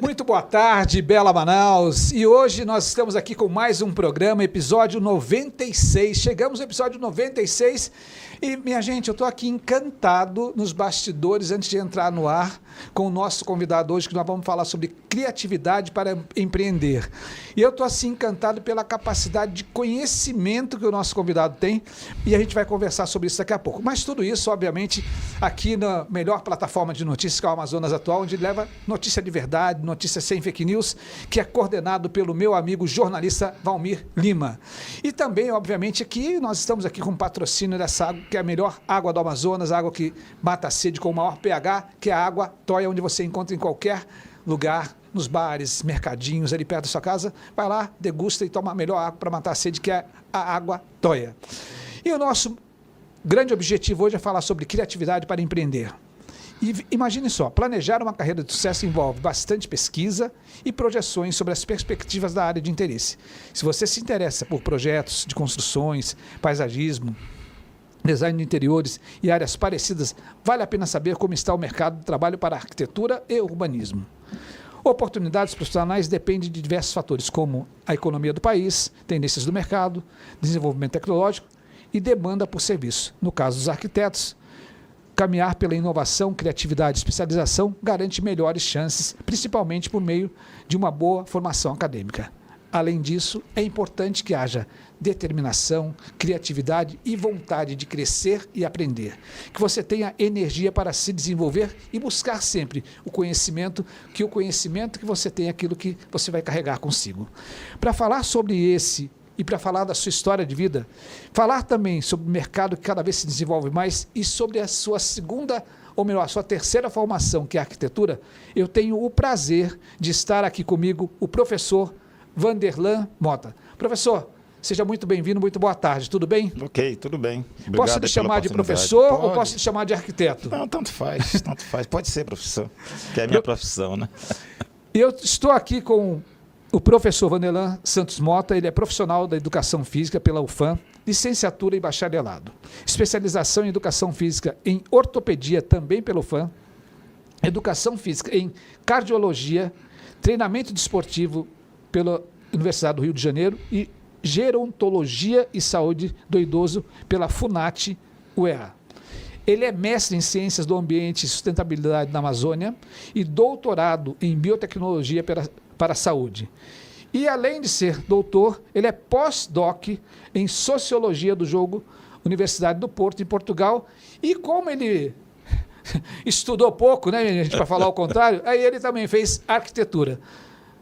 Muito boa tarde, Bela Manaus. E hoje nós estamos aqui com mais um programa, episódio 96. Chegamos ao episódio 96 e, minha gente, eu estou aqui encantado nos bastidores antes de entrar no ar com o nosso convidado hoje, que nós vamos falar sobre criatividade para empreender. E eu estou assim encantado pela capacidade de conhecimento que o nosso convidado tem e a gente vai conversar sobre isso daqui a pouco. Mas tudo isso, obviamente, aqui na melhor plataforma de notícias, que é o Amazonas Atual, onde leva notícia de verdade, notícia sem fake news, que é coordenado pelo meu amigo jornalista Valmir Lima. E também, obviamente, aqui nós estamos aqui com o patrocínio dessa água, que é a melhor água do Amazonas, a água que mata a sede com o maior pH, que é a água Toia, onde você encontra em qualquer lugar, nos bares, mercadinhos, ali perto da sua casa. Vai lá, degusta e toma a melhor água para matar a sede, que é a água Toia. E o nosso grande objetivo hoje é falar sobre criatividade para empreender. E imagine só, planejar uma carreira de sucesso envolve bastante pesquisa e projeções sobre as perspectivas da área de interesse. Se você se interessa por projetos de construções, paisagismo, design de interiores e áreas parecidas, vale a pena saber como está o mercado de trabalho para arquitetura e urbanismo. Oportunidades profissionais dependem de diversos fatores, como a economia do país, tendências do mercado, desenvolvimento tecnológico e demanda por serviço. No caso dos arquitetos, caminhar pela inovação, criatividade e especialização garante melhores chances, principalmente por meio de uma boa formação acadêmica. Além disso, é importante que haja determinação, criatividade e vontade de crescer e aprender. Que você tenha energia para se desenvolver e buscar sempre o conhecimento que você tem é aquilo que você vai carregar consigo. Para falar sobre esse e para falar da sua história de vida, falar também sobre o mercado que cada vez se desenvolve mais e sobre a sua segunda, ou melhor, a sua terceira formação, que é a arquitetura, eu tenho o prazer de estar aqui comigo o professor Vanderlan Mota. Professor, seja muito bem-vindo, muito boa tarde, tudo bem? Ok, tudo bem. Obrigado. Posso te chamar de professor ou posso te chamar de arquiteto? Não, tanto faz, tanto faz. Pode ser professor, que é a minha profissão, né? Eu estou aqui com o professor Vanderlan Santos Mota, ele é profissional da educação física pela UFAM, licenciatura e bacharelado. Especialização em educação física em ortopedia também pela UFAM, educação física em cardiologia, treinamento desportivo pela Universidade do Rio de Janeiro e gerontologia e saúde do idoso pela FUNAT UEA. Ele é mestre em ciências do ambiente e sustentabilidade na Amazônia e doutorado em biotecnologia para a saúde. E além de ser doutor, ele é pós-doc em sociologia do jogo, Universidade do Porto, em Portugal. E como ele estudou pouco, né, gente, para falar o contrário, aí ele também fez arquitetura.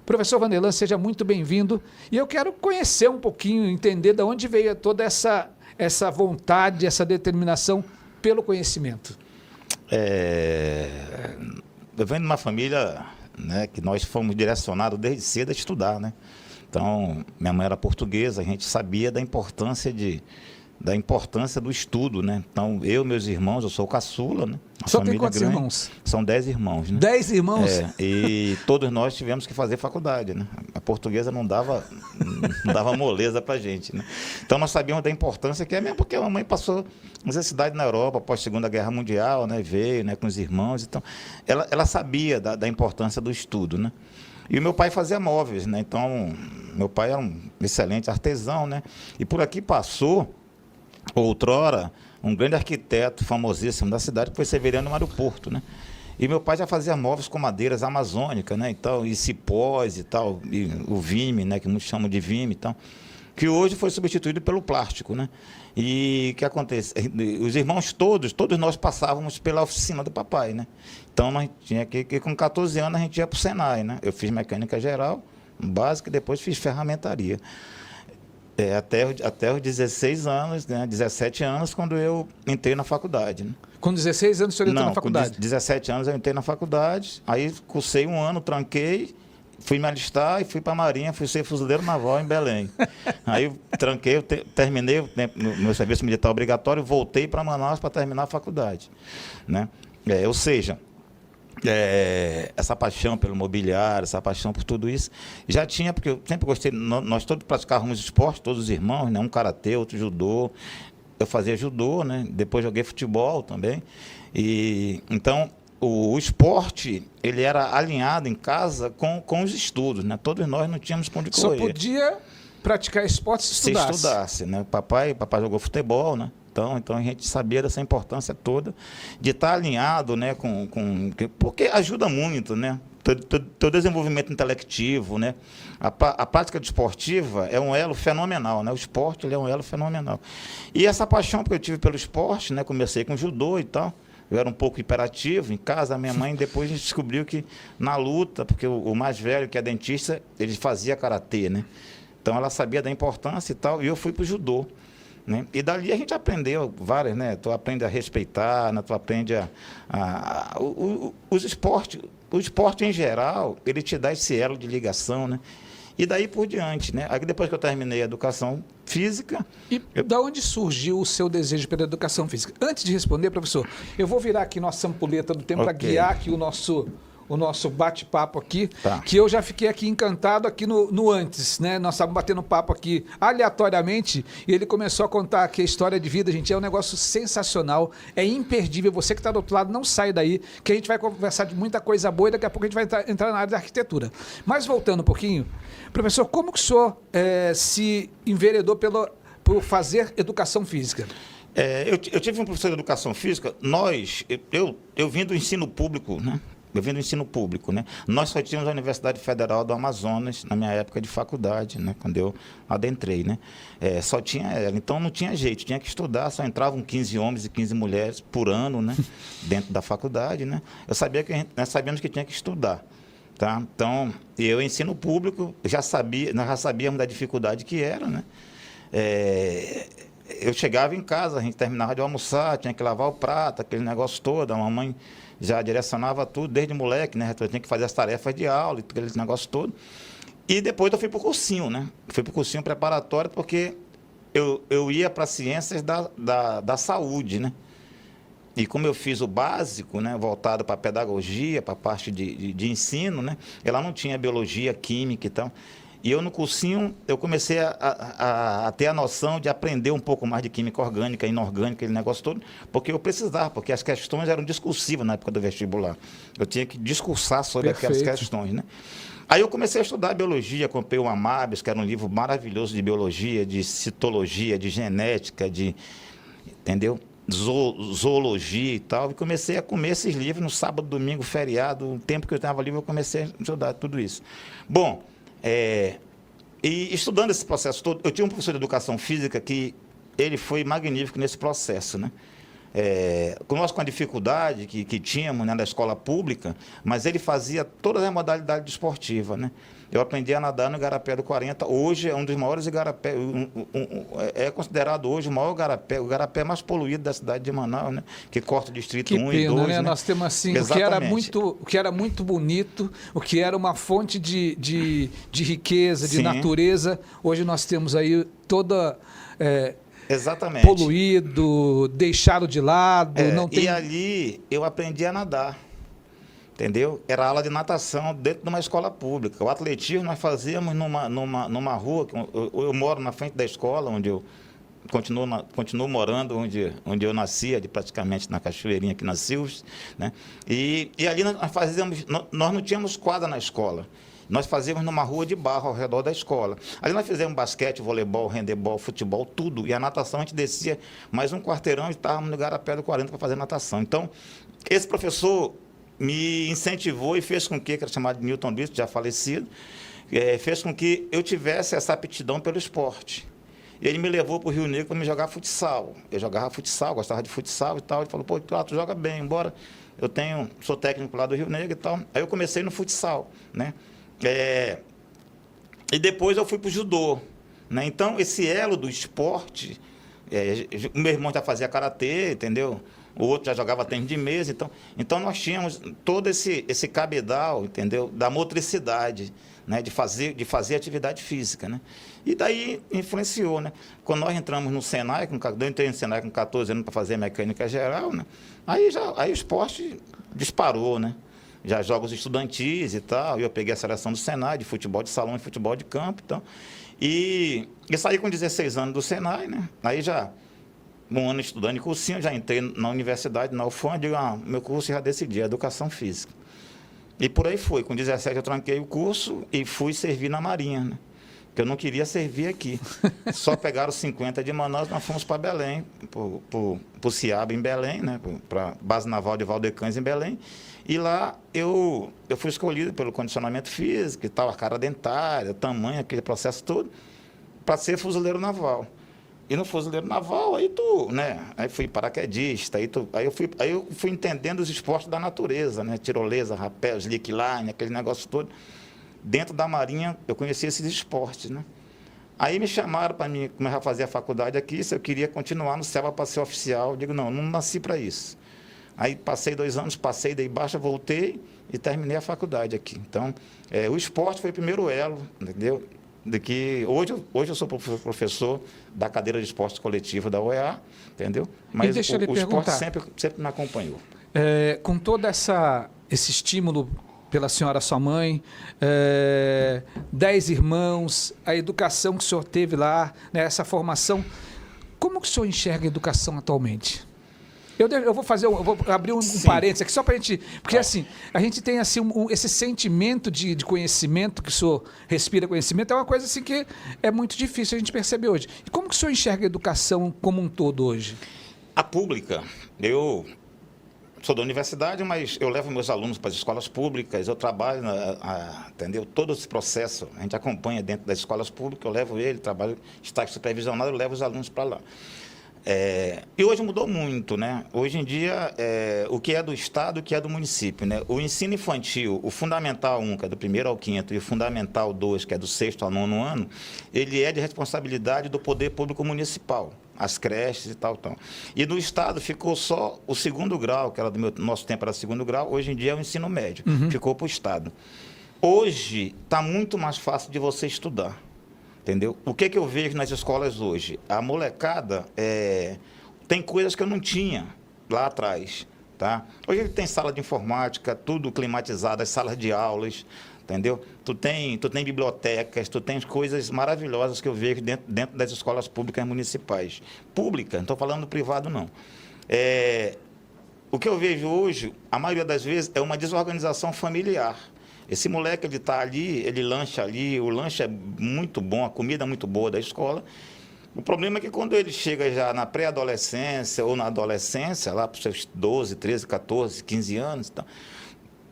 Professor Vanderlan, seja muito bem-vindo. E eu quero conhecer um pouquinho, entender de onde veio toda essa vontade, essa determinação pelo conhecimento. Eu venho de uma família, né, que nós fomos direcionados desde cedo a estudar, né? Então, minha mãe era portuguesa, a gente sabia da importância do estudo, né? Então, meus irmãos, eu sou o caçula, né? Só tem quantos irmãos? São 10 irmãos, né? 10 irmãos? E todos nós tivemos que fazer faculdade, né? A portuguesa não dava moleza pra gente, né? Então, nós sabíamos da importância que é mesmo, porque a mamãe passou necessidade na Europa, após a Segunda Guerra Mundial, né? Veio, né, com os irmãos, então, ela sabia da importância do estudo, né? E o meu pai fazia móveis, né? Então, meu pai era um excelente artesão, né? E por aqui passou, outrora, um grande arquiteto famosíssimo da cidade, que foi Severiano Mário Porto, né? E meu pai já fazia móveis com madeiras amazônicas, né? Então, e cipós e tal, e o vime, né? Que muitos chamam de vime e tal, que hoje foi substituído pelo plástico, né? E o que acontece? Os irmãos todos nós passávamos pela oficina do papai, né? Então, nós tinha que com 14 anos a gente ia para o Senai, né? Eu fiz mecânica geral, básica, e depois fiz ferramentaria. Até os 16 anos, né, 17 anos, quando eu entrei na faculdade. Né? Com 16 anos, o senhor entrou na faculdade? Com 17 anos eu entrei na faculdade, aí cursei um ano, tranquei, fui me alistar e fui para a Marinha, fui ser fuzileiro naval em Belém. Aí eu tranquei, terminei o meu serviço militar obrigatório, voltei para Manaus para terminar a faculdade. Né? Ou seja, essa paixão pelo mobiliário, essa paixão por tudo isso, já tinha, porque eu sempre gostei, nós todos praticávamos esporte, todos os irmãos, né? Um karatê, outro judô, eu fazia judô, né? Depois joguei futebol também, e então o esporte, ele era alinhado em casa com os estudos, né? Todos nós não tínhamos para onde correr. Só podia praticar esporte se estudasse. Se estudasse, né? Papai jogou futebol, né? Então a gente sabia dessa importância toda de estar alinhado, né? Porque ajuda muito, né? Teu desenvolvimento intelectivo, né? A prática desportiva é um elo fenomenal, né? O esporte, ele é um elo fenomenal. E essa paixão que eu tive pelo esporte, né? Comecei com judô e tal. Eu era um pouco hiperativo em casa. A minha mãe depois descobriu que na luta, porque o mais velho, que é dentista, ele fazia karatê, né? Então ela sabia da importância e tal, e eu fui para o judô, né? E dali a gente aprendeu várias, né? Tu aprende a respeitar, né? Tu aprende os esportes. O esporte em geral, ele te dá esse elo de ligação, né? E daí por diante, né? Aí depois que eu terminei a educação física... E da onde surgiu o seu desejo pela educação física? Antes de responder, professor, eu vou virar aqui nossa ampulheta do tempo para guiar aqui o nosso bate-papo aqui, tá. Que eu já fiquei aqui encantado aqui no antes, né? Nós estávamos batendo papo aqui aleatoriamente e ele começou a contar aqui a história de vida, gente, é um negócio sensacional, é imperdível, você que está do outro lado não sai daí, que a gente vai conversar de muita coisa boa e daqui a pouco a gente vai entrar na área da arquitetura. Mas voltando um pouquinho, professor, como que o senhor se enveredou por fazer educação física? Eu tive um professor de educação física, eu vim do ensino público, né? Eu vim do ensino público, né? Nós só tínhamos a Universidade Federal do Amazonas na minha época de faculdade, né? Quando eu adentrei, né? Só tinha ela, então não tinha jeito, tinha que estudar, só entravam 15 homens e 15 mulheres por ano, né? Dentro da faculdade, né? Nós sabíamos que tinha que estudar, tá? Então, eu ensino público, nós já sabíamos da dificuldade que era, né? Eu chegava em casa, a gente terminava de almoçar, tinha que lavar o prato, aquele negócio todo, a mamãe já direcionava tudo desde moleque, né? Eu tinha que fazer as tarefas de aula, aquele negócio todo. E depois eu fui para o cursinho, né? Fui para o cursinho preparatório porque eu ia para ciências da saúde, né? E como eu fiz o básico, né? Voltado para a pedagogia, para a parte de ensino, né? Ela não tinha biologia, química e tal. E eu no cursinho, eu comecei a ter a noção de aprender um pouco mais de química orgânica, inorgânica, aquele negócio todo, porque eu precisava, porque as questões eram discursivas na época do vestibular. Eu tinha que discursar sobre aquelas questões, né? Aí eu comecei a estudar biologia, comprei o Amabis, que era um livro maravilhoso de biologia, de citologia, de genética, entendeu? Zoologia e tal, e comecei a comer esses livros no sábado, domingo, feriado, o tempo que eu estava livre, eu comecei a estudar tudo isso. Bom, e estudando esse processo todo, eu tinha um professor de educação física que ele foi magnífico nesse processo, né? Nós com a dificuldade que tínhamos, né, na escola pública, mas ele fazia todas as modalidades esportivas, né? Eu aprendi a nadar no Igarapé do 40, hoje é um dos maiores igarapé, é considerado hoje o maior o igarapé mais poluído da cidade de Manaus, né? Que corta o distrito 1 e 2. Né? Né? Nós temos assim, o que era muito bonito, o que era uma fonte de riqueza, de natureza, hoje nós temos aí toda... Exatamente. Poluído, deixado de lado. Não tem... E ali eu aprendi a nadar, entendeu? Era aula de natação dentro de uma escola pública. O atletismo nós fazíamos numa rua, eu moro na frente da escola, onde eu continuo morando, onde eu nasci, praticamente na Cachoeirinha, aqui na Silves, né? E ali nós não tínhamos quadra na escola. Nós fazíamos numa rua de barro ao redor da escola. Ali nós fizemos basquete, voleibol, handebol, futebol, tudo. E a natação a gente descia mais um quarteirão e estávamos no Igarapé do 40 para fazer natação. Então, esse professor me incentivou e fez com que era chamado de Newton Brito, já falecido, fez com que eu tivesse essa aptidão pelo esporte. E ele me levou para o Rio Negro para me jogar futsal. Eu jogava futsal, gostava de futsal e tal. Ele falou, pô, tu joga bem, embora sou técnico lá do Rio Negro e tal. Aí eu comecei no futsal, né? E depois eu fui para o judô, né? Então, esse elo do esporte, o meu irmão já fazia karatê, entendeu? O outro já jogava tênis de mesa. Então nós tínhamos todo esse cabedal, entendeu? Da motricidade, né? de fazer atividade física, né? E daí influenciou, né? Quando nós entramos no Senai, eu entrei no Senai com 14 anos para fazer mecânica geral, né? Aí o esporte disparou, né? Já jogos estudantis e tal, e eu peguei a seleção do Senai, de futebol de salão e futebol de campo, então, e saí com 16 anos do Senai, né? Aí já um ano estudando em cursinho, já entrei na universidade, na UFAM, digo, meu curso já decidi, Educação Física. E por aí foi. Com 17 eu tranquei o curso e fui servir na Marinha, né? Porque eu não queria servir aqui. Só pegaram 50 de Manaus, nós fomos para Belém, para o CIAB em Belém, né? Para a Base Naval de Valdecães em Belém. E lá eu fui escolhido pelo condicionamento físico e tal, a cara dentária, tamanho, aquele processo todo, para ser fuzileiro naval. E no fuzileiro naval, aí aí fui paraquedista, aí eu fui entendendo os esportes da natureza, né? Tirolesa, rapel, slickline, aquele negócio todo. Dentro da Marinha, eu conheci esses esportes, né? Aí me chamaram para mim começar a fazer a faculdade aqui, se eu queria continuar no CEBA para ser oficial. Eu digo, não nasci para isso. Aí passei 2 anos, dei baixa, voltei e terminei a faculdade aqui. Então, o esporte foi o primeiro elo, entendeu? De que hoje eu sou professor da cadeira de esporte coletivo da UEA, entendeu? Mas o esporte sempre me acompanhou. Com todo esse estímulo pela senhora sua mãe, 10 irmãos, a educação que o senhor teve lá, né, essa formação, como que o senhor enxerga a educação atualmente? Eu vou abrir um parênteses aqui só para a gente... Porque assim, a gente tem assim, esse sentimento de conhecimento, que o senhor respira conhecimento, é uma coisa assim que é muito difícil a gente perceber hoje. E como que o senhor enxerga a educação como um todo hoje? A pública, eu sou da universidade, mas eu levo meus alunos para as escolas públicas, eu trabalho, entendeu? Todo esse processo, a gente acompanha dentro das escolas públicas, eu levo ele, trabalho, estágio supervisionado, eu levo os alunos para lá. E hoje mudou muito, né? Hoje em dia, o que é do Estado, o que é do município, né? O ensino infantil, o Fundamental 1, que é do 1º ao 5º, e o Fundamental 2, que é do 6º ao 9º ano, ele é de responsabilidade do poder público municipal, as creches e tal. E no Estado ficou só o 2º grau, que era nosso tempo era 2º grau, hoje em dia é o ensino médio, ficou para o Estado. Hoje está muito mais fácil de você estudar. Entendeu? O que eu vejo nas escolas hoje? A molecada tem coisas que eu não tinha lá atrás. Tá? Hoje tem sala de informática, tudo climatizado, as salas de aulas, entendeu? Tu tem bibliotecas, tu tem coisas maravilhosas que eu vejo dentro das escolas públicas municipais. Pública, não estou falando privado, não. O que eu vejo hoje, a maioria das vezes, é uma desorganização familiar. Esse moleque, ele está ali, ele lancha ali, o lanche é muito bom, a comida é muito boa da escola. O problema é que quando ele chega já na pré-adolescência ou na adolescência, lá para os seus 12, 13, 14, 15 anos,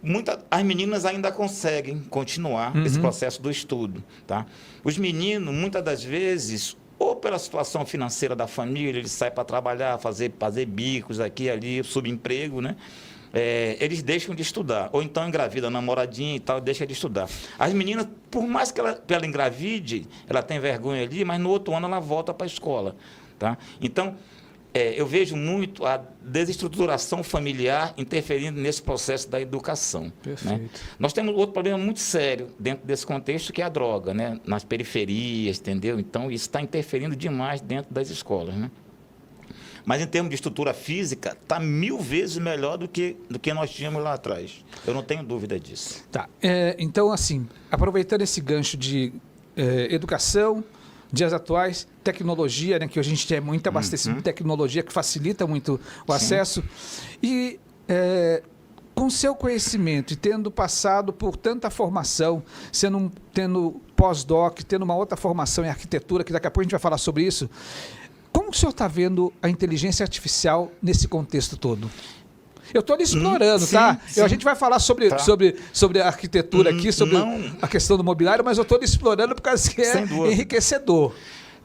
então, as meninas ainda conseguem continuar esse processo do estudo. Tá? Os meninos, muitas das vezes, ou pela situação financeira da família, ele sai para trabalhar, fazer bicos aqui e ali, subemprego, né? Eles deixam de estudar, ou então engravida, namoradinha e tal, deixa de estudar. As meninas, por mais que ela engravide, ela tem vergonha ali, mas no outro ano ela volta para a escola. Tá? Então, eu vejo muito a desestruturação familiar interferindo nesse processo da educação. Perfeito. Né? Nós temos outro problema muito sério dentro desse contexto, que é a droga, né? Nas periferias, entendeu? Então, isso está interferindo demais dentro das escolas, né? Mas em termos de estrutura física, está 1000 vezes melhor do que nós tínhamos lá atrás. Eu não tenho dúvida disso. Tá. Então, assim, aproveitando esse gancho de educação, dias atuais, tecnologia, né, que hoje a gente tem muito abastecimento de tecnologia, que facilita muito o acesso. E com seu conhecimento e tendo passado por tanta formação, tendo pós-doc, tendo uma outra formação em arquitetura, que daqui a pouco a gente vai falar sobre isso, como o senhor está vendo a inteligência artificial nesse contexto todo? Eu estou explorando, sim, tá? Sim. A gente vai falar sobre a arquitetura aqui, sobre a questão do mobiliário, mas eu estou explorando por causa que é enriquecedor.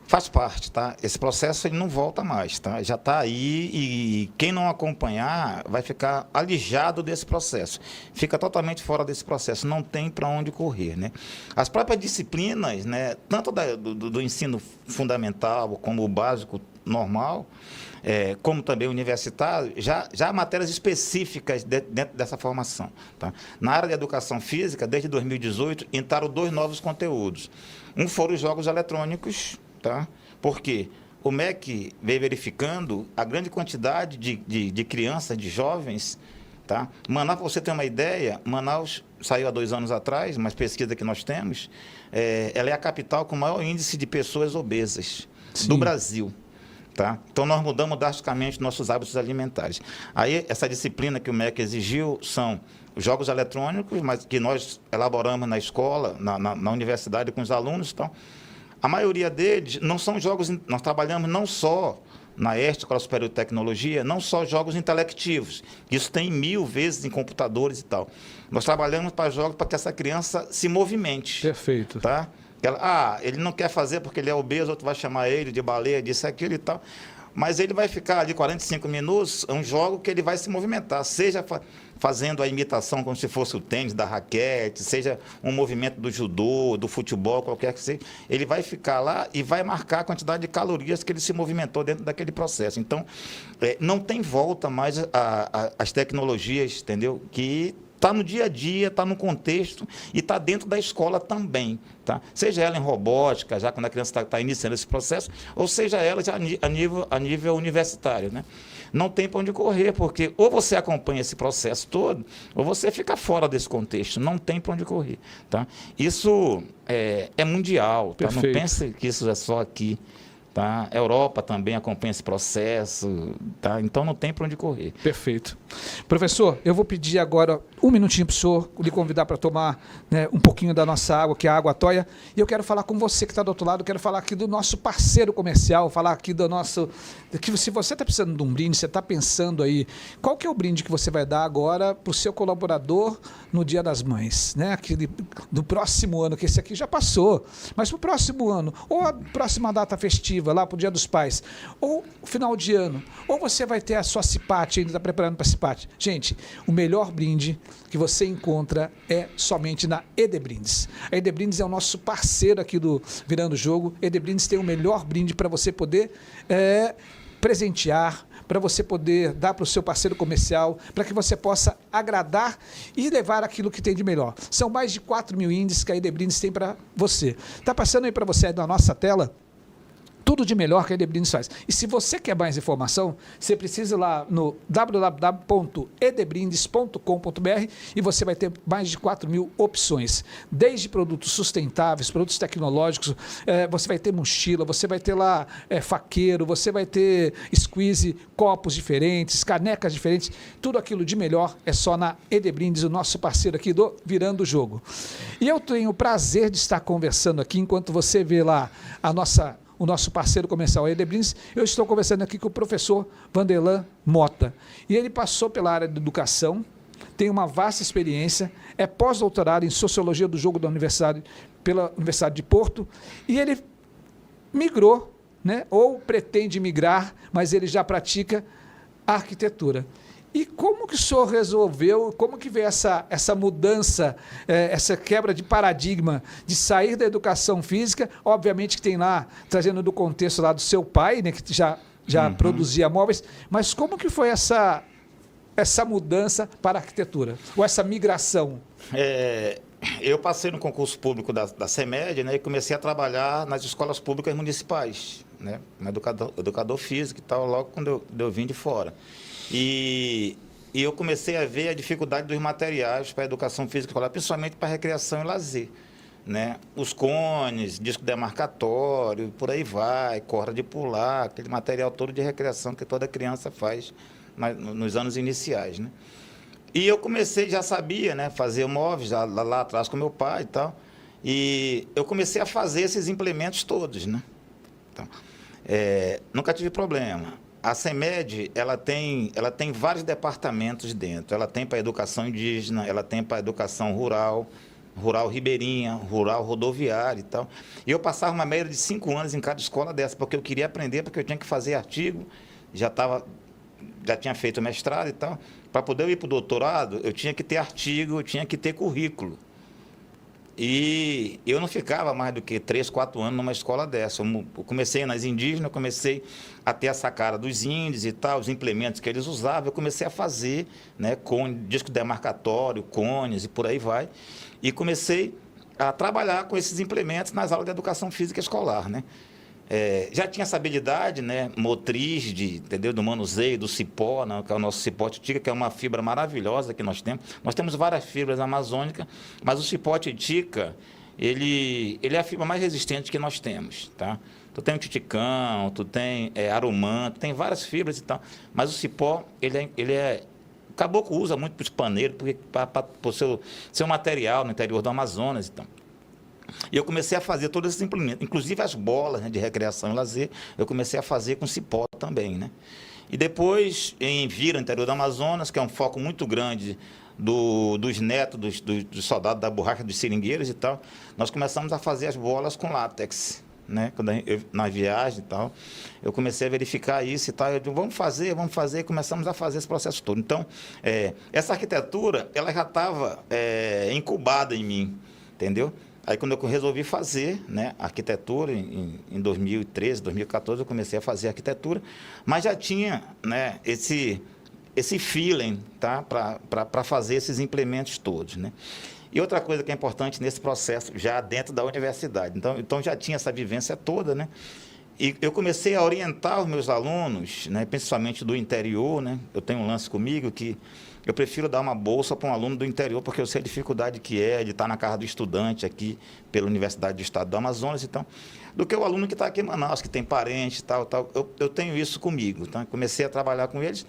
Faz parte, tá? Esse processo ele não volta mais, tá? Já está aí e quem não acompanhar vai ficar alijado desse processo. Fica totalmente fora desse processo, não tem para onde correr, né? As próprias disciplinas, né? Tanto do ensino fundamental como o básico normal, como também universitário, já há matérias específicas dentro dessa formação. Tá? Na área de educação física, desde 2018, entraram 2 novos conteúdos. Um foram os jogos eletrônicos, tá? Porque o MEC veio verificando a grande quantidade de crianças, de jovens. Tá? Manaus, para você ter uma ideia, Manaus saiu há 2 anos atrás, uma pesquisa que nós temos, ela é a capital com o maior índice de pessoas obesas do Brasil. Tá? Então, nós mudamos drasticamente nossos hábitos alimentares. Aí, essa disciplina que o MEC exigiu são os jogos eletrônicos, mas que nós elaboramos na escola, na universidade com os alunos. Então, a maioria deles não são jogos... Nós trabalhamos não só na EST, Escola Superior de Tecnologia, não só jogos intelectivos. Isso tem 1000 vezes em computadores e tal. Nós trabalhamos para jogos para que essa criança se movimente. Perfeito. Tá? Ele não quer fazer porque ele é obeso, outro vai chamar ele de baleia, disso, aquilo e tal. Mas ele vai ficar ali 45 minutos, é um jogo que ele vai se movimentar, seja fazendo a imitação como se fosse o tênis da raquete, seja um movimento do judô, do futebol, qualquer que seja. Ele vai ficar lá e vai marcar a quantidade de calorias que ele se movimentou dentro daquele processo. Então, não tem volta mais às tecnologias, entendeu? Que está no dia a dia, está no contexto e está dentro da escola também. Tá? Seja ela em robótica, já quando a criança está iniciando esse processo, ou seja ela já a nível universitário. Né? Não tem para onde correr, porque ou você acompanha esse processo todo, ou você fica fora desse contexto. Não tem para onde correr. Tá? Isso é mundial. Tá? Não pense que isso é só aqui. Tá? A Europa também acompanha esse processo, tá? Então não tem para onde correr. Perfeito. Professor, eu vou pedir agora um minutinho para o senhor, lhe convidar para tomar, né, um pouquinho da nossa água, que é a água toia, e eu quero falar com você que está do outro lado, quero falar aqui do nosso parceiro comercial, falar aqui do nosso... que se você está precisando de um brinde, você está pensando aí, qual que é o brinde que você vai dar agora para o seu colaborador no Dia das Mães, né? Aquele do próximo ano, que esse aqui já passou, mas para o próximo ano, ou a próxima data festiva, lá para o Dia dos Pais, ou final de ano, ou você vai ter a sua cipate, ainda está preparando para a cipate. Gente, o melhor brinde que você encontra é somente na ED Brindes. A ED Brindes é o nosso parceiro aqui do Virando o Jogo. ED Brindes tem o melhor brinde para você poder presentear, para você poder dar para o seu parceiro comercial, para que você possa agradar e levar aquilo que tem de melhor. São mais de 4.000 índices que a ED Brindes tem para você. Está passando aí para você na nossa tela tudo de melhor que a ED Brindes faz. E se você quer mais informação, você precisa ir lá no www.edbrindes.com.br e você vai ter mais de 4.000 opções. Desde produtos sustentáveis, produtos tecnológicos, você vai ter mochila, você vai ter lá faqueiro, você vai ter squeeze, copos diferentes, canecas diferentes. Tudo aquilo de melhor é só na ED Brindes, o nosso parceiro aqui do Virando o Jogo. E eu tenho o prazer de estar conversando aqui, enquanto você vê lá o nosso parceiro comercial, a ED Brindes, eu estou conversando aqui com o professor Vanderlan Mota. E ele passou pela área de educação, tem uma vasta experiência, é pós-doutorado em Sociologia do Jogo pela Universidade de Porto, e ele migrou, né, ou pretende migrar, mas ele já pratica arquitetura. E como que o senhor resolveu, como que veio essa mudança, essa quebra de paradigma de sair da educação física, obviamente que tem lá, trazendo do contexto lá do seu pai, né, que já produzia móveis, mas como que foi essa mudança para a arquitetura, ou essa migração? Eu passei no concurso público da CEMED, né, e comecei a trabalhar nas escolas públicas municipais, né, como educador físico e tal, logo quando eu vim de fora. E eu comecei a ver a dificuldade dos materiais para a educação física escolar, principalmente para recreação e lazer. Né? Os cones, disco demarcatório, por aí vai, corda de pular, aquele material todo de recreação que toda criança faz nos anos iniciais. Né? E eu comecei, já sabia, né, fazer móveis lá atrás com meu pai e tal, e eu comecei a fazer esses implementos todos. Né? Então, nunca tive problema. A CEMED, ela tem vários departamentos dentro. Ela tem para a educação indígena, ela tem para a educação rural ribeirinha, rural rodoviária e tal. E eu passava uma média de 5 anos em cada escola dessa, porque eu queria aprender, porque eu tinha que fazer artigo, já tinha feito mestrado e tal. Para poder ir para o doutorado, eu tinha que ter artigo, eu tinha que ter currículo. E eu não ficava mais do que 3, 4 anos numa escola dessa. Eu comecei nas indígenas, comecei a ter essa cara dos índios e tal, os implementos que eles usavam. Eu comecei a fazer, né, com disco demarcatório, cones e por aí vai. E comecei a trabalhar com esses implementos nas aulas de educação física escolar, né? Já tinha essa habilidade, né, motriz do manuseio, do cipó, né, que é o nosso cipó titica, que é uma fibra maravilhosa que nós temos. Nós temos várias fibras amazônicas, mas o cipó titica, ele é a fibra mais resistente que nós temos. Tá? Tu tem o titicão, tu tem arumã, tu tem várias fibras e tal. Mas o cipó, ele é o caboclo usa muito para os paneiros, porque para o seu material no interior do Amazonas e tal. E eu comecei a fazer todos esses implementos, inclusive as bolas, né, de recreação e lazer, eu comecei a fazer com cipó também, né? E depois, em Vira, no interior do Amazonas, que é um foco muito grande dos netos, dos soldados da borracha, dos seringueiros e tal, nós começamos a fazer as bolas com látex, né? Quando na viagem e tal, eu comecei a verificar isso e tal, eu digo, vamos fazer, e começamos a fazer esse processo todo. Então, essa arquitetura, ela já estava incubada em mim, entendeu? Aí, quando eu resolvi fazer, né, arquitetura, em 2013, 2014, eu comecei a fazer arquitetura, mas já tinha, né, esse feeling, tá, para fazer esses implementos todos, né? E outra coisa que é importante nesse processo, já dentro da universidade, então já tinha essa vivência toda, né? E eu comecei a orientar os meus alunos, né, principalmente do interior, né? Eu tenho um lance comigo que eu prefiro dar uma bolsa para um aluno do interior, porque eu sei a dificuldade que é de estar na casa do estudante aqui pela Universidade do Estado do Amazonas, então, do que o aluno que está aqui em Manaus, que tem parente e tal. Eu tenho isso comigo, tá? Comecei a trabalhar com eles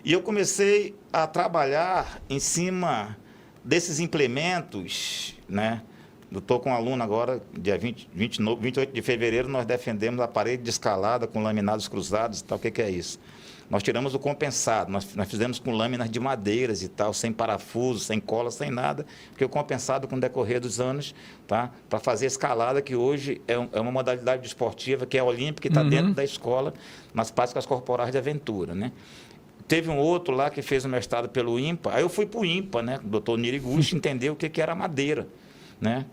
e eu comecei a trabalhar em cima desses implementos, né? Eu estou com um aluno agora, dia 28 de fevereiro, nós defendemos a parede de escalada com laminados cruzados e tal. O que é isso? Nós tiramos o compensado, nós fizemos com lâminas de madeiras e tal, sem parafuso, sem cola, sem nada, porque o compensado, com o decorrer dos anos, tá, para fazer escalada, que hoje é uma modalidade esportiva que é olímpica e está dentro da escola, nas práticas corporais de aventura, né? Teve um outro lá que fez o mestrado pelo IMPA, aí eu fui para o IMPA, né? O doutor Niriguchi entendeu o que era madeira, né?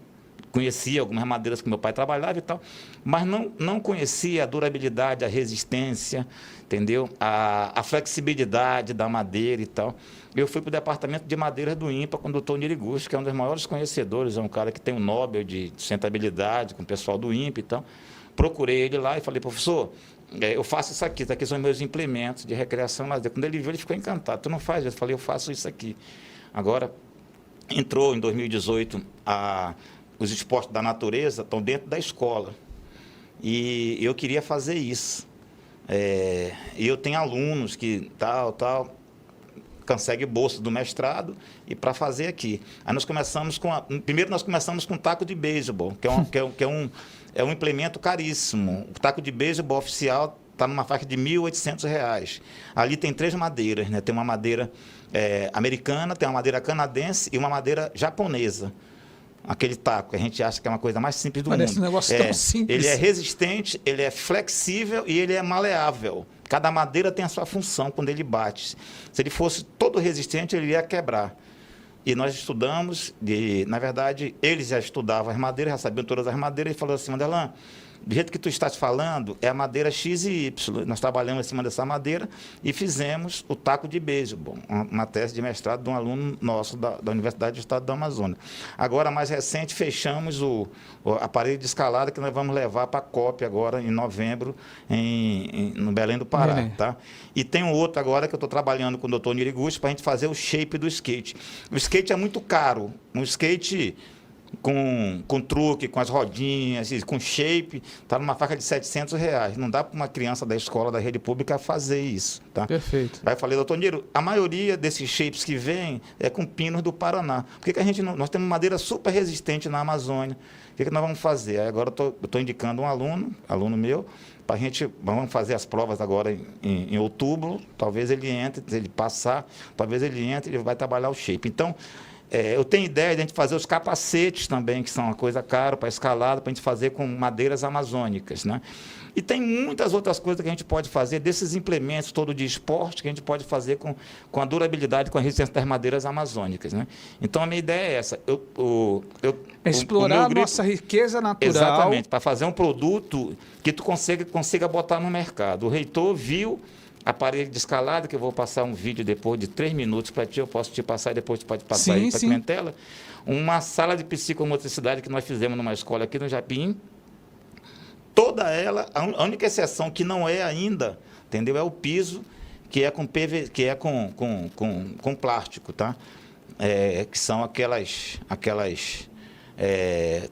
Conhecia algumas madeiras que meu pai trabalhava e tal, mas não conhecia a durabilidade, a resistência, entendeu? A flexibilidade da madeira e tal. Eu fui para o departamento de madeiras do IMPA com o doutor Niriguchi, que é um dos maiores conhecedores, é um cara que tem um Nobel de sustentabilidade com o pessoal do IMPA e tal. Procurei ele lá e falei, professor, eu faço isso aqui são meus implementos de recreação e lazer. Quando ele viu, ele ficou encantado. Tu não faz? Eu falei, eu faço isso aqui. Agora, entrou em 2018 os esportes da natureza estão dentro da escola. E eu queria fazer isso. E eu tenho alunos que conseguem bolsa do mestrado e para fazer aqui. Aí nós começamos primeiro nós começamos com taco de beisebol, que é um implemento caríssimo. O taco de beisebol oficial está numa faixa de R$ 1.800. Ali tem 3 madeiras, né? Tem uma madeira americana, tem uma madeira canadense e uma madeira japonesa. Aquele taco, a gente acha que é uma coisa mais simples do mundo. Parece um negócio tão simples. Ele é resistente, ele é flexível e ele é maleável. Cada madeira tem a sua função quando ele bate. Se ele fosse todo resistente, ele ia quebrar. E nós estudamos, na verdade, eles já estudavam as madeiras, já sabiam todas as madeiras, e falaram assim, Mandelan, do jeito que tu estás falando, é a madeira X e Y. Nós trabalhamos em cima dessa madeira e fizemos o taco de beisebol, uma tese de mestrado de um aluno nosso da Universidade do Estado do Amazonas. Agora, mais recente, fechamos a parede de escalada que nós vamos levar para a COP agora, em novembro, no Belém do Pará. Tá? E tem um outro agora que eu estou trabalhando com o doutor Niriguchi para a gente fazer o shape do skate. O skate é muito caro. Um skate com truque, com as rodinhas, com shape, está numa faixa de R$ 700. Não dá para uma criança da escola, da rede pública, fazer isso. Tá? Perfeito. Aí eu falei, doutor Niro, a maioria desses shapes que vem é com pinos do Paraná. Por que a gente não... Nós temos madeira super resistente na Amazônia. O que nós vamos fazer? Aí agora eu estou indicando um aluno meu, para a gente... Vamos fazer as provas agora em outubro. Talvez ele entre, se ele passar, talvez ele entre, ele vai trabalhar o shape. Então, eu tenho ideia de a gente fazer os capacetes também, que são uma coisa cara para escalada, para a gente fazer com madeiras amazônicas, né? E tem muitas outras coisas que a gente pode fazer, desses implementos todo de esporte, que a gente pode fazer com a durabilidade, com a resistência das madeiras amazônicas, né? Então, a minha ideia é essa. Explorar a nossa riqueza natural. Exatamente, para fazer um produto que tu consiga botar no mercado. O reitor viu a parede de escalada, que eu vou passar um vídeo depois de 3 minutos para ti, eu posso te passar e depois tu pode passar aí para a clientela. Uma sala de psicomotricidade que nós fizemos numa escola aqui no Japim. Toda ela, a única exceção que não é ainda, entendeu? É o piso, que é com PV, que é com plástico, tá? Que são aquelas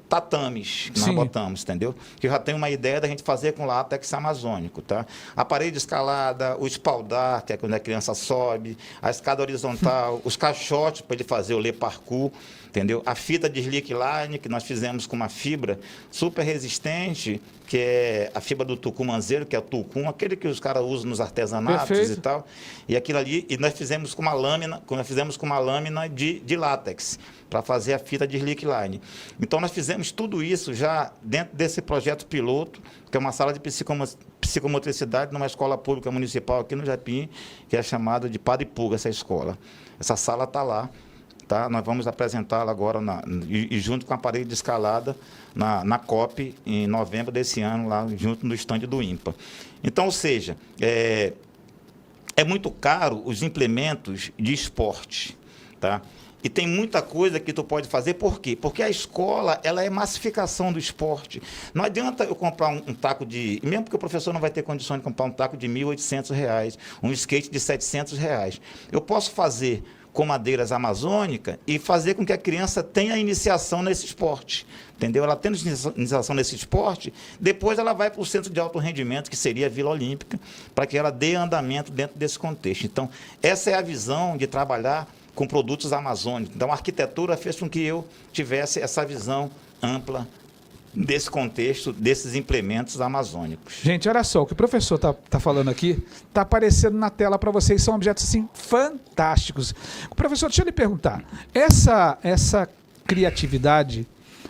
tatames que nós botamos, entendeu? Que eu já tenho uma ideia da gente fazer com látex amazônico, tá? A parede escalada, o espaldar, que é quando a criança sobe, a escada horizontal, os caixotes para ele fazer o le parkour, entendeu? A fita de slickline que nós fizemos com uma fibra super resistente, que é a fibra do tucumanzeiro, que é o tucum, aquele que os caras usam nos artesanatos. Perfeito. E tal. E aquilo ali, e nós fizemos com uma lâmina, de látex para fazer a fita de slickline. Então nós fizemos tudo isso já dentro desse projeto piloto, que é uma sala de psicomotricidade numa escola pública municipal aqui no Japim, que é chamada de Padre Puga, essa escola. Essa sala está lá. Tá? Nós vamos apresentá-la agora, e junto com a parede de escalada, na COP, em novembro desse ano, lá junto no estande do INPA. Então, ou seja, é muito caro os implementos de esporte, tá? E tem muita coisa que tu pode fazer, por quê? Porque a escola, ela é massificação do esporte. Não adianta eu comprar um taco de... Mesmo porque o professor não vai ter condições de comprar um taco de R$ 1.800, um skate de R$ 700. Eu posso fazer com madeiras amazônicas e fazer com que a criança tenha iniciação nesse esporte, entendeu? Ela tendo iniciação nesse esporte, depois ela vai para o centro de alto rendimento, que seria a Vila Olímpica, para que ela dê andamento dentro desse contexto. Então, essa é a visão de trabalhar com produtos amazônicos. Então, a arquitetura fez com que eu tivesse essa visão ampla desse contexto, desses implementos amazônicos. Gente, olha só, o que o professor está falando aqui está aparecendo na tela para vocês, são objetos assim fantásticos. Professor, deixa eu lhe perguntar, essa criatividade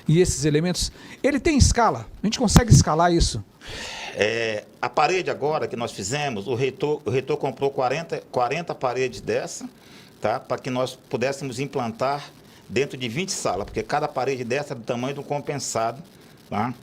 e esses elementos, ele tem escala? A gente consegue escalar isso? A parede agora que nós fizemos, o reitor comprou 40 paredes dessa, tá? Para que nós pudéssemos implantar dentro de 20 salas, porque cada parede dessa é do tamanho de um compensado. Tá?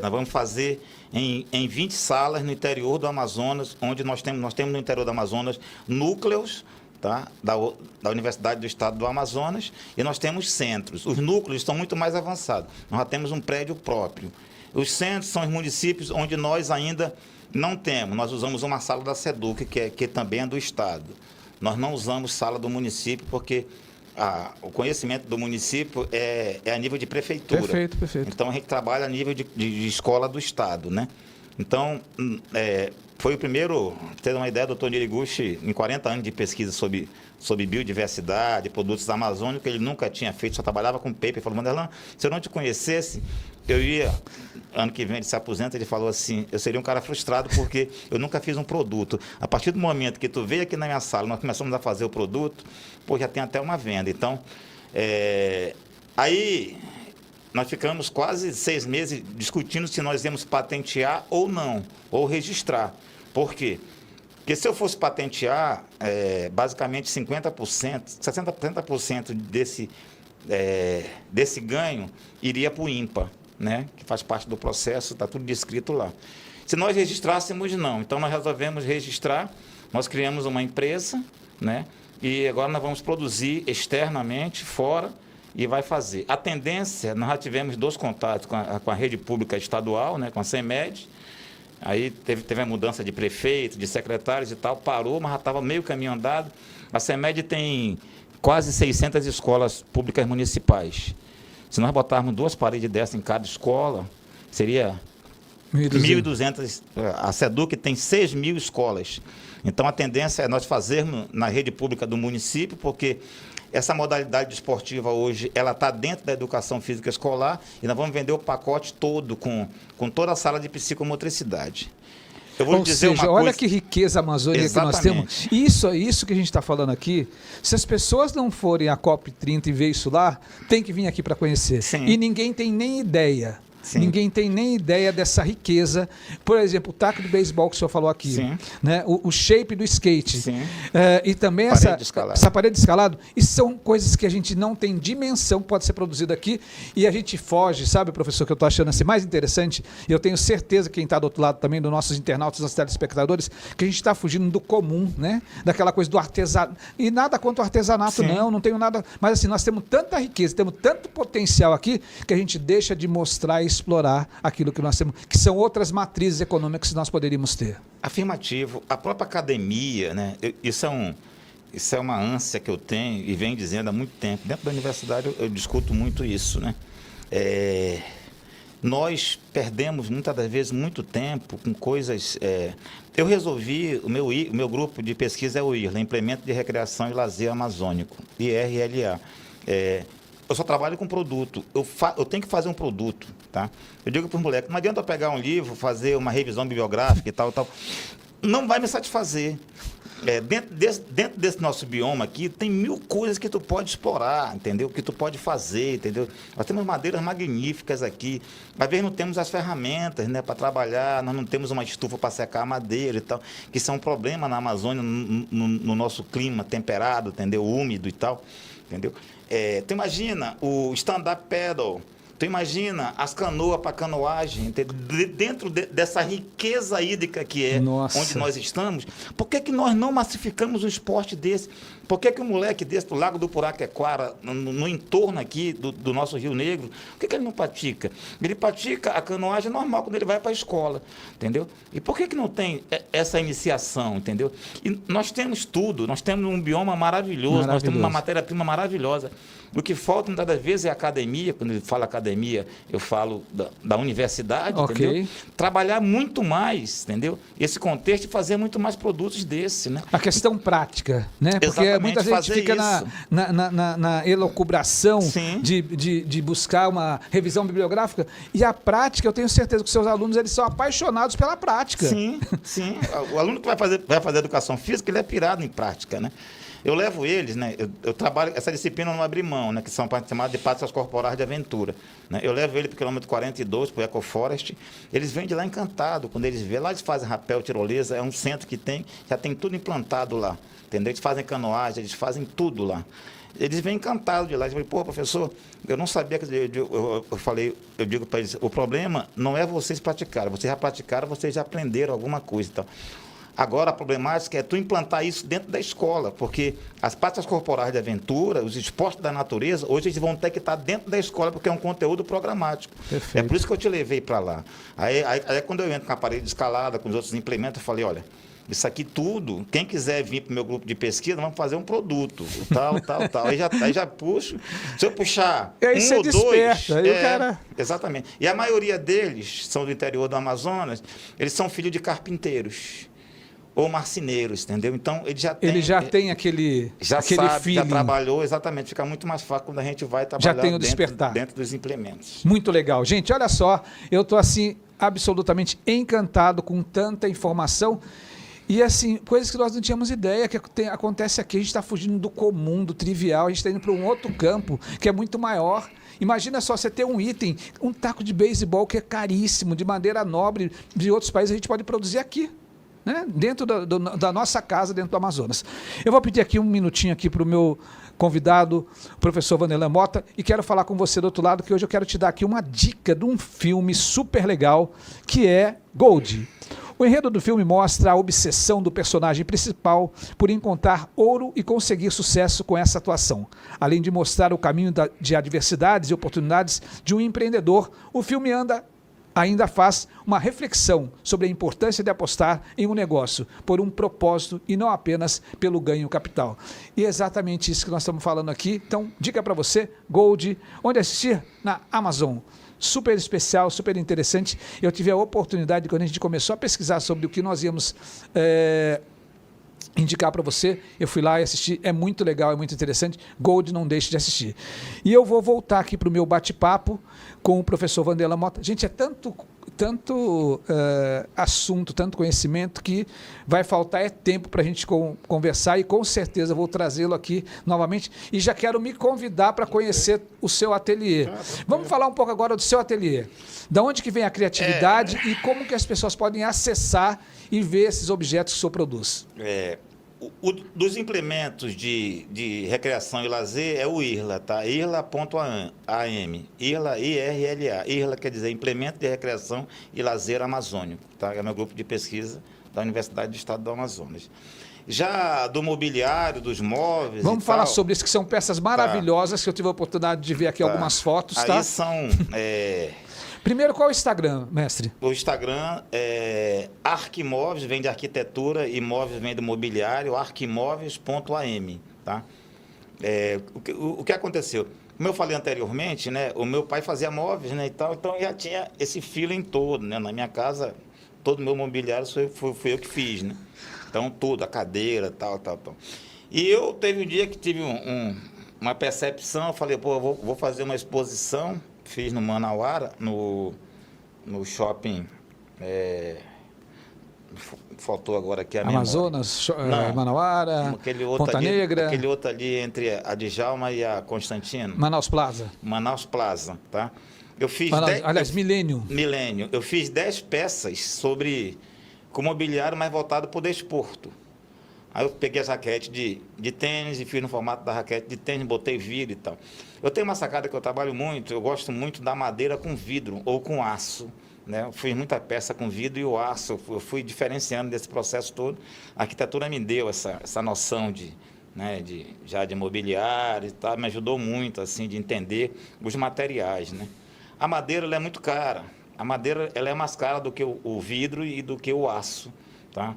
Nós vamos fazer em 20 salas no interior do Amazonas, onde nós temos no interior do Amazonas núcleos, tá? da Universidade do Estado do Amazonas, e nós temos centros. Os núcleos estão muito mais avançados. Nós já temos um prédio próprio. Os centros são os municípios onde nós ainda não temos. Nós usamos uma sala da SEDUC, que também é do Estado. Nós não usamos sala do município, porque o conhecimento do município é a nível de prefeitura. Perfeito, perfeito. Então, a gente trabalha a nível de escola do Estado, né? Então, foi o primeiro, para ter uma ideia, do Dr. Niriguchi, em 40 anos de pesquisa sobre biodiversidade, produtos amazônicos, ele nunca tinha feito, só trabalhava com paper. Ele falou, Manderlan, se eu não te conhecesse, eu ia... Ano que vem ele se aposenta, ele falou assim, eu seria um cara frustrado porque eu nunca fiz um produto. A partir do momento que tu veio aqui na minha sala, nós começamos a fazer o produto, já tem até uma venda. Então, aí nós ficamos quase 6 meses discutindo se nós íamos patentear ou não, ou registrar. Por quê? Porque se eu fosse patentear, basicamente 50%, 70% desse ganho iria para o INPA, né? Que faz parte do processo, está tudo descrito lá. Se nós registrássemos, não. Então, nós resolvemos registrar, nós criamos uma empresa, né? E agora nós vamos produzir externamente, fora, e vai fazer. A tendência, nós já tivemos 2 contatos com a rede pública estadual, né? Com a CEMED, aí teve a mudança de prefeito, de secretários e tal, parou, mas já estava meio caminho andado. A CEMED tem quase 600 escolas públicas municipais. Se nós botarmos 2 paredes dessas em cada escola, seria 1.200. A SEDUC tem 6.000 escolas. Então, a tendência é nós fazermos na rede pública do município, porque essa modalidade esportiva hoje, ela está dentro da educação física escolar, e nós vamos vender o pacote todo, com toda a sala de psicomotricidade. Eu vou dizer uma coisa... Olha que riqueza amazônica. Exatamente. Que nós temos. Isso que a gente está falando aqui, se as pessoas não forem à COP30 e ver isso lá, tem que vir aqui para conhecer. Sim. E ninguém tem nem ideia. Sim. Ninguém tem nem ideia dessa riqueza. Por exemplo, o taco de beisebol que o senhor falou aqui, né? O shape do skate. E também essa parede de escalado. Isso são coisas que a gente não tem dimensão que pode ser produzida aqui, e a gente foge, sabe, professor, que eu estou achando assim mais interessante, e eu tenho certeza que quem está do outro lado também, dos nossos internautas, dos nossos telespectadores, que a gente está fugindo do comum, né? Daquela coisa do artesanato. E nada contra o artesanato, não tenho nada. Mas assim, nós temos tanta riqueza, temos tanto potencial aqui, que a gente deixa de mostrar e explorar aquilo que nós temos, que são outras matrizes econômicas que nós poderíamos ter. Afirmativo. A própria academia, né? Isso isso é uma ânsia que eu tenho e venho dizendo há muito tempo. Dentro da universidade eu discuto muito isso, né? Nós perdemos muitas das vezes muito tempo com coisas. Eu resolvi, o meu grupo de pesquisa é o IRLA, Implemento de Recreação e Lazer Amazônico, IRLA. Eu só trabalho com produto, eu tenho que fazer um produto, tá? Eu digo para os moleques, não adianta eu pegar um livro, fazer uma revisão bibliográfica e tal, não vai me satisfazer. Dentro desse nosso bioma aqui, tem 1000 coisas que tu pode explorar, entendeu? Que tu pode fazer, entendeu? Nós temos madeiras magníficas aqui, às vezes não temos as ferramentas, né, para trabalhar, nós não temos uma estufa para secar a madeira e tal, que isso é um problema na Amazônia, no nosso clima temperado, entendeu? Úmido e tal, entendeu? Tu imagina o stand-up paddle, tu imagina as canoas para canoagem, dentro dessa riqueza hídrica que é onde nós estamos, por que nós não massificamos um esporte desse? Por que o moleque desse, do Lago do Puraquequara, no entorno aqui do nosso Rio Negro, por que ele não pratica? Ele pratica a canoagem normal quando ele vai para a escola, entendeu? E por que não tem essa iniciação, entendeu? E nós temos tudo, nós temos um bioma maravilhoso. Nós temos uma matéria-prima maravilhosa. O que falta, muitas das vezes, é a academia. Quando eu falo academia, eu falo da universidade, entendeu? Trabalhar muito mais, entendeu? Esse contexto e fazer muito mais produtos desse, né? A questão prática, né? Porque muita gente fica na elucubração de buscar uma revisão bibliográfica, e a prática, eu tenho certeza que os seus alunos, eles são apaixonados pela prática. Sim. O aluno que vai fazer educação física, ele é pirado em prática, né? Eu levo eles, né? Eu trabalho, essa disciplina eu não abri mão, né? Que são chamadas de práticas corporais de aventura, né? Eu levo ele para o quilômetro 42, para o EcoForest. Eles vêm de lá encantados. Quando eles vê lá, eles fazem rapel, tirolesa. É um centro que já tem tudo implantado lá, entendeu? Eles fazem canoagem, eles fazem tudo lá. Eles vêm encantados de lá. Eles falam, pô, professor, eu não sabia que... Eu digo para eles, o problema não é vocês praticarem. Vocês já praticaram, vocês já aprenderam alguma coisa e tal. Agora, a problemática é tu implantar isso dentro da escola, porque as práticas corporais de aventura, os esportes da natureza, hoje eles vão ter que estar dentro da escola, porque é um conteúdo programático. Perfeito. É por isso que eu te levei para lá. Aí, quando eu entro com a parede de escalada, com os outros implementos, eu falei, olha, isso aqui tudo, quem quiser vir para o meu grupo de pesquisa, vamos fazer um produto, tal. Aí já puxo. Se eu puxar um ou dois... Exatamente. E a maioria deles são do interior do Amazonas, eles são filhos de carpinteiros ou marceneiros, entendeu? Então, ele já tem aquele feeling. Já trabalhou, exatamente. Fica muito mais fácil quando a gente vai trabalhar já tem o despertar. Dentro dos implementos. Muito legal. Gente, olha só, eu estou assim, absolutamente encantado com tanta informação. E assim, coisas que nós não tínhamos ideia que acontece aqui. A gente está fugindo do comum, do trivial, a gente está indo para um outro campo que é muito maior. Imagina só, você ter um item, um taco de beisebol que é caríssimo, de madeira nobre, de outros países, a gente pode produzir aqui, né? Dentro da nossa casa, dentro do Amazonas. Eu vou pedir aqui um minutinho aqui para o meu convidado, o professor Vanderlan Mota, e quero falar com você do outro lado, que hoje eu quero te dar aqui uma dica de um filme super legal, que é Gold. O enredo do filme mostra a obsessão do personagem principal por encontrar ouro e conseguir sucesso com essa atuação. Além de mostrar o caminho de adversidades e oportunidades de um empreendedor, o filme ainda faz uma reflexão sobre a importância de apostar em um negócio por um propósito e não apenas pelo ganho capital. E é exatamente isso que nós estamos falando aqui. Então, dica para você, Gold, onde assistir? Na Amazon. Super especial, super interessante. Eu tive a oportunidade, quando a gente começou a pesquisar sobre o que nós íamos indicar para você, eu fui lá e assisti. É muito legal, é muito interessante. Gold, não deixe de assistir. E eu vou voltar aqui para o meu bate-papo com o professor Vanderlan Mota. Gente, é tanto assunto, tanto conhecimento, que vai faltar tempo para a gente conversar, e com certeza vou trazê-lo aqui novamente, e já quero me convidar para conhecer o seu ateliê. Vamos falar um pouco agora do seu ateliê. Da onde que vem a criatividade e como que as pessoas podem acessar e ver esses objetos que o senhor produz? Dos implementos de recreação e lazer é o IRLA, tá? IRLA.am. IRLA, IRLA. IRLA quer dizer Implemento de Recreação e Lazer Amazônico, tá? É meu grupo de pesquisa da Universidade do Estado do Amazonas. Já do mobiliário, dos móveis. Vamos falar sobre isso, que são peças maravilhosas, que eu tive a oportunidade de ver aqui algumas fotos, tá? Aí são... Primeiro, qual é o Instagram, mestre? O Instagram é Arquimóveis, vem de arquitetura, imóveis vem do mobiliário, arquimóveis.am, tá? O que aconteceu? Como eu falei anteriormente, né, o meu pai fazia móveis, né, e tal, então já tinha esse feeling todo, né, na minha casa, todo o meu mobiliário fui eu que fiz, né? Então, tudo, a cadeira, tal. E eu teve um dia que tive uma percepção, eu falei, pô, eu vou fazer uma exposição, fiz no Manauara, no shopping, faltou agora aqui a Amazonas, Não, Manauara, Ponta ali, Negra. aquele outro ali entre a Djalma e a Constantino. Manaus Plaza. Manaus Plaza, tá? Eu fiz Milênio. Milênio. Eu fiz 10 peças com mobiliário mais voltado para o desporto. Aí eu peguei as raquetes de tênis e fiz no formato da raquete de tênis, botei vidro e tal. Eu tenho uma sacada que eu trabalho muito, eu gosto muito da madeira com vidro ou com aço, né? Eu fiz muita peça com vidro e o aço, eu fui diferenciando desse processo todo. A arquitetura me deu essa noção né, de mobiliário e tal, me ajudou muito assim, de entender os materiais, né? A madeira ela é muito cara. A madeira ela é mais cara do que o vidro e do que o aço, tá?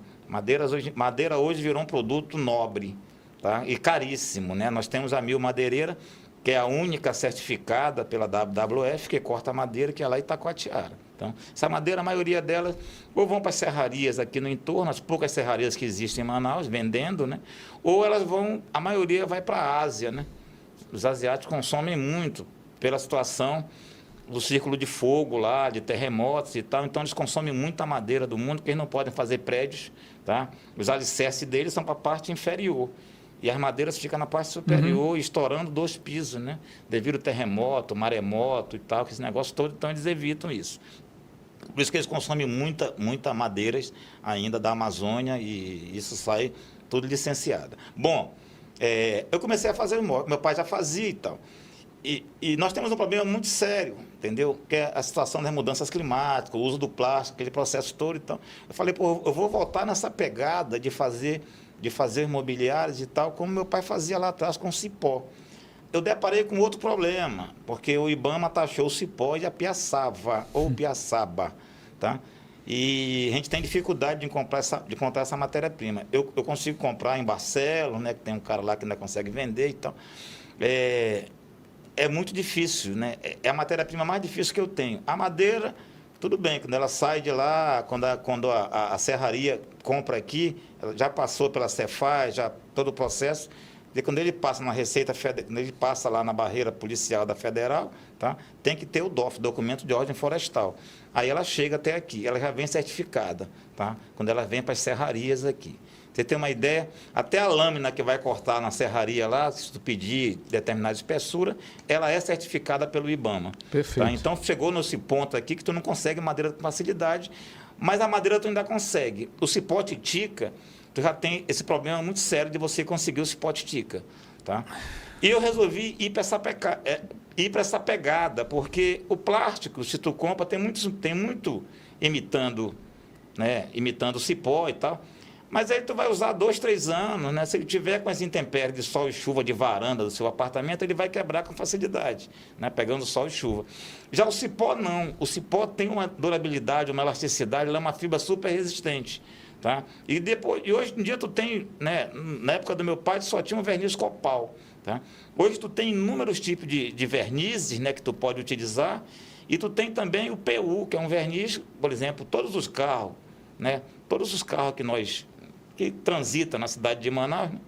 Madeira hoje virou um produto nobre, tá? E caríssimo, né? Nós temos a Mil Madeireira, que é a única certificada pela WWF que corta a madeira, que é lá em Itacoatiara. Então, essa madeira, a maioria delas, ou vão para as serrarias aqui no entorno, as poucas serrarias que existem em Manaus, vendendo, né? Ou a maioria vai para a Ásia, né? Os asiáticos consomem muito pela situação do círculo de fogo lá, de terremotos e tal, então eles consomem muita madeira do mundo, porque eles não podem fazer prédios, tá? Os alicerces deles são para a parte inferior, e as madeiras ficam na parte superior, estourando 2 pisos, né? Devido ao terremoto, maremoto e tal, que esse negócio todo, então eles evitam isso. Por isso que eles consomem muita madeiras ainda da Amazônia, e isso sai tudo licenciado. Bom, eu comecei a fazer imóvel, meu pai já fazia e tal. E nós temos um problema muito sério, entendeu? Que é a situação das mudanças climáticas, o uso do plástico, aquele processo todo. Então, eu falei, pô, eu vou voltar nessa pegada de fazer imobiliários e tal, como meu pai fazia lá atrás com cipó. Eu deparei com outro problema, porque o IBAMA taxou o cipó e a piaçava, ou piaçaba, tá? E a gente tem dificuldade de encontrar essa matéria-prima. Eu consigo comprar em Barcelos, né, que tem um cara lá que ainda consegue vender e tal. É muito difícil, né? É a matéria-prima mais difícil que eu tenho. A madeira, tudo bem, quando ela sai de lá, quando a serraria compra aqui, ela já passou pela Cefaz, já todo o processo, e quando ele passa na Receita Federal, quando ele passa lá na barreira policial da Federal, tá? Tem que ter o DOF, Documento de Ordem Florestal. Aí ela chega até aqui, ela já vem certificada, tá? Quando ela vem para as serrarias aqui. Você tem uma ideia, até a lâmina que vai cortar na serraria lá, se tu pedir determinada espessura, ela é certificada pelo IBAMA. Perfeito. Tá? Então, chegou nesse ponto aqui que tu não consegue madeira com facilidade, mas a madeira tu ainda consegue. O cipó titica, tu já tem esse problema muito sério de você conseguir o cipó titica. Tá? E eu resolvi ir para essa pegada, porque o plástico, se tu compra, tem muito imitando o cipó e tal. Mas aí tu vai usar 2, 3 anos, né? Se ele tiver com as intempéries de sol e chuva de varanda do seu apartamento, ele vai quebrar com facilidade, né? Pegando sol e chuva. Já o cipó não. O cipó tem uma durabilidade, uma elasticidade, ele é uma fibra super resistente, tá? E hoje em dia tu tem, né? Na época do meu pai, tu só tinha um verniz copal, tá? Hoje tu tem inúmeros tipos de vernizes, né? Que tu pode utilizar, e tu tem também o PU, que é um verniz, por exemplo, todos os carros, né? Todos os carros que transita na cidade de Manaus, né?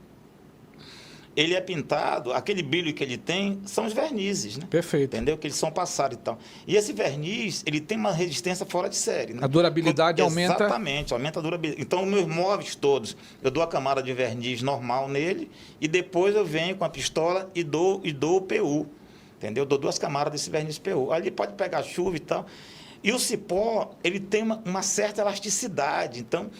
Ele é pintado, aquele brilho que ele tem são os vernizes, né? Perfeito. Entendeu? Que eles são passados e tal. E esse verniz, ele tem uma resistência fora de série, né? A durabilidade aumenta. Exatamente, aumenta a durabilidade. Então, meus móveis todos, eu dou a camada de verniz normal nele e depois eu venho com a pistola e dou o PU, entendeu? Eu dou 2 camadas desse verniz PU. Aí ele pode pegar chuva e tal. E o cipó, ele tem uma certa elasticidade, então,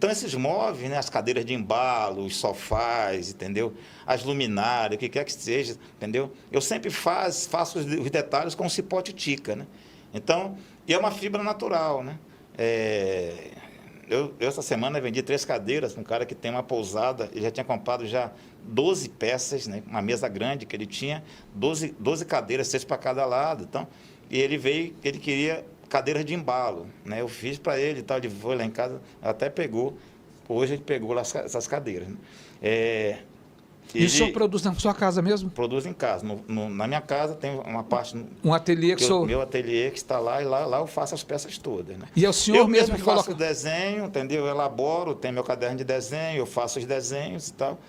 esses móveis, né, as cadeiras de embalo, os sofás, entendeu? As luminárias, o que quer que seja, entendeu? Eu sempre faço os detalhes com cipó titica, né? Então, e é uma fibra natural, né? Eu essa semana vendi 3 cadeiras para um cara que tem uma pousada, ele já tinha comprado já 12 peças, né? Uma mesa grande que ele tinha, 12 cadeiras, 6 para cada lado, então, e ele veio, ele queria cadeiras de embalo, né? Eu fiz para ele e tal, ele foi lá em casa, até pegou, hoje ele pegou lá essas cadeiras, né? E o senhor produz na sua casa mesmo? Produz em casa. Na minha casa tem uma parte... Um ateliê que o senhor... Meu ateliê que está lá, e lá eu faço as peças todas, né? E é o senhor mesmo que faço coloca... o desenho, entendeu? Eu elaboro, tenho meu caderno de desenho, eu faço os desenhos e tal,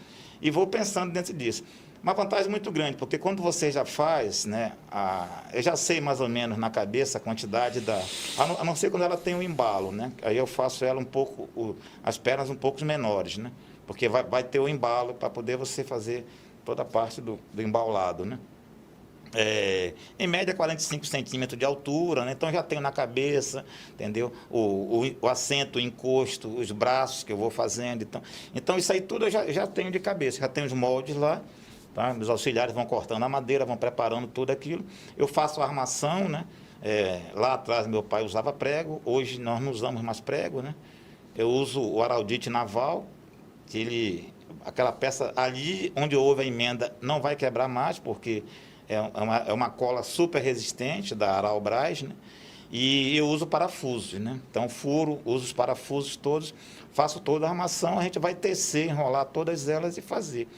e vou pensando dentro disso. Uma vantagem muito grande, porque quando você já faz, né, eu já sei mais ou menos na cabeça a quantidade a não ser quando ela tem um embalo, né? Aí eu faço ela um pouco, as pernas um pouco menores, né? Porque vai ter o embalo para poder você fazer toda a parte do embaulado, né? Em média 45 centímetros de altura, né? Então já tenho na cabeça, entendeu? O assento, o encosto, os braços que eu vou fazendo. Então isso aí tudo eu já tenho de cabeça, já tenho os moldes lá, tá? Meus auxiliares vão cortando a madeira, vão preparando tudo aquilo. Eu faço a armação, né? Lá atrás meu pai usava prego, hoje nós não usamos mais prego, né? Eu uso o araldite naval, que aquela peça ali onde houve a emenda não vai quebrar mais, porque é uma cola super resistente da Aralbras, né? E eu uso parafusos, né? Então furo, uso os parafusos todos, faço toda a armação, a gente vai tecer, enrolar todas elas e fazer.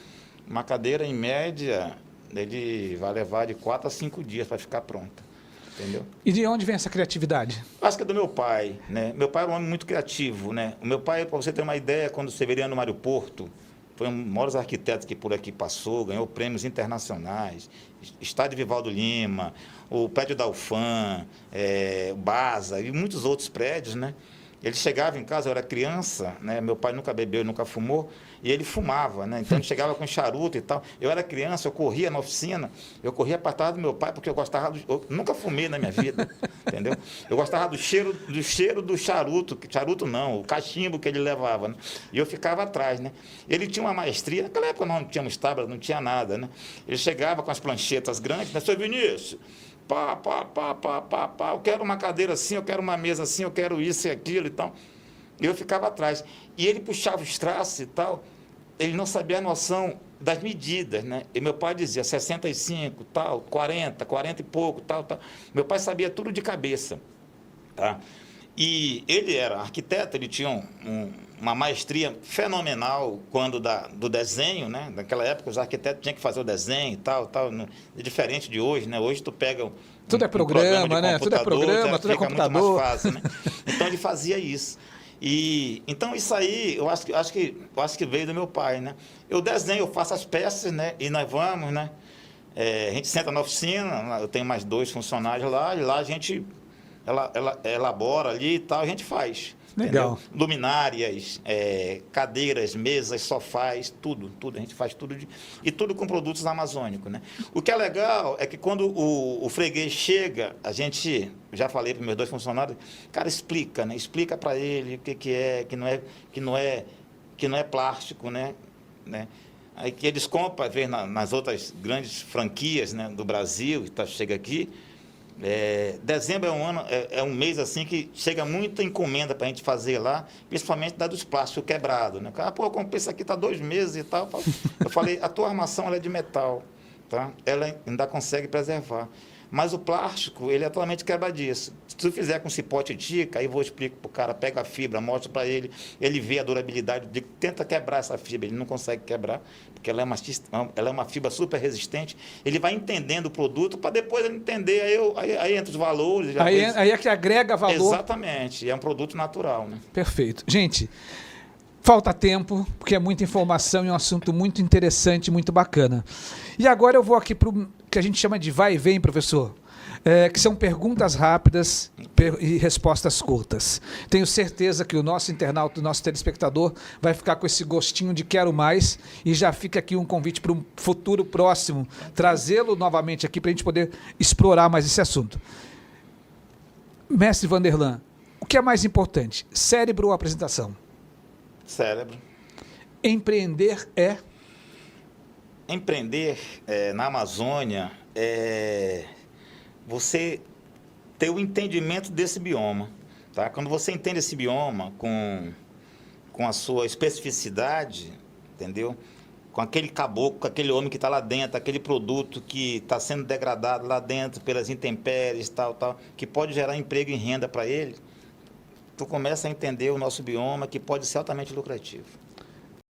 Uma cadeira, em média, ele vai levar de 4 a 5 dias para ficar pronta. Entendeu? E de onde vem essa criatividade? Acho que é do meu pai, né? Meu pai era um homem muito criativo, né? O meu pai, para você ter uma ideia, quando o Severiano Mário Porto foi um dos maiores arquitetos que por aqui passou, ganhou prêmios internacionais, Estádio Vivaldo Lima, o prédio da UFAM, o Baza e muitos outros prédios, né? Ele chegava em casa, eu era criança, né? Meu pai nunca bebeu e nunca fumou, e ele fumava, né? Então ele chegava com charuto e tal. Eu era criança, eu corria na oficina, eu corria para trás do meu pai, porque eu gostava eu nunca fumei na minha vida, entendeu? Eu gostava do cheiro do charuto, charuto não, o cachimbo que ele levava, né? E eu ficava atrás, né? Ele tinha uma maestria, naquela época nós não tínhamos tábua, não tinha nada, né? Ele chegava com as planchetas grandes, né? Seu Vinícius, pá, eu quero uma cadeira assim, eu quero uma mesa assim, eu quero isso e aquilo e tal. E eu ficava atrás. E ele puxava os traços e tal, ele não sabia a noção das medidas, né? E meu pai dizia 65, tal, 40 e pouco, tal. Meu pai sabia tudo de cabeça, tá? E ele era arquiteto, ele tinha uma maestria fenomenal quando do desenho, né? Naquela época os arquitetos tinham que fazer o desenho e tal. É diferente de hoje, né? Hoje tu pega tudo é programa, né? Tudo é programa, tudo é computador. Muito mais fácil, né? Então ele fazia isso. E então isso aí, eu acho que veio do meu pai, né? Eu desenho, eu faço as peças, né? E nós vamos, né? A gente senta na oficina, eu tenho mais 2 funcionários lá, e lá a gente ela elabora ali e tal, a gente faz. Legal. Entendeu? Luminárias, cadeiras, mesas, sofás, tudo, a gente faz tudo e tudo com produtos amazônicos, né? O que é legal é que quando o freguês chega, a gente, já falei para os meus 2 funcionários, cara, explica, né? Explica para ele o que não é plástico, né? Aí que eles compram, às vezes, nas outras grandes franquias, né, do Brasil, chega aqui. Dezembro é um mês assim que chega muita encomenda para a gente fazer lá, principalmente da dos plásticos quebrados, né? Eu comprei isso aqui, está 2 meses e tal. Eu falei, a tua armação ela é de metal, tá? Ela ainda consegue preservar. Mas o plástico, ele é totalmente quebradiço. Se tu fizer com cipote tica, aí eu vou explicar para o cara, pega a fibra, mostra para ele, ele vê a durabilidade, tenta quebrar essa fibra, ele não consegue quebrar, porque ela é uma fibra super resistente. Ele vai entendendo o produto para depois ele entender, aí entra os valores. Aí é que agrega valor. Exatamente, é um produto natural, né? Perfeito. Gente, falta tempo, porque é muita informação e um assunto muito interessante, muito bacana. E agora eu vou aqui para o que a gente chama de vai e vem, professor, que são perguntas rápidas e respostas curtas. Tenho certeza que o nosso internauta, o nosso telespectador, vai ficar com esse gostinho de quero mais, e já fica aqui um convite para um futuro próximo, trazê-lo novamente aqui para a gente poder explorar mais esse assunto. Mestre Vanderlan, o que é mais importante, cérebro ou apresentação? Cérebro. Empreender na Amazônia é você ter o entendimento desse bioma, tá? Quando você entende esse bioma com a sua especificidade, entendeu? com aquele caboclo, com aquele homem que está lá dentro, aquele produto que está sendo degradado lá dentro pelas intempéries, tal, que pode gerar emprego e renda para ele, tu começa a entender o nosso bioma, que pode ser altamente lucrativo.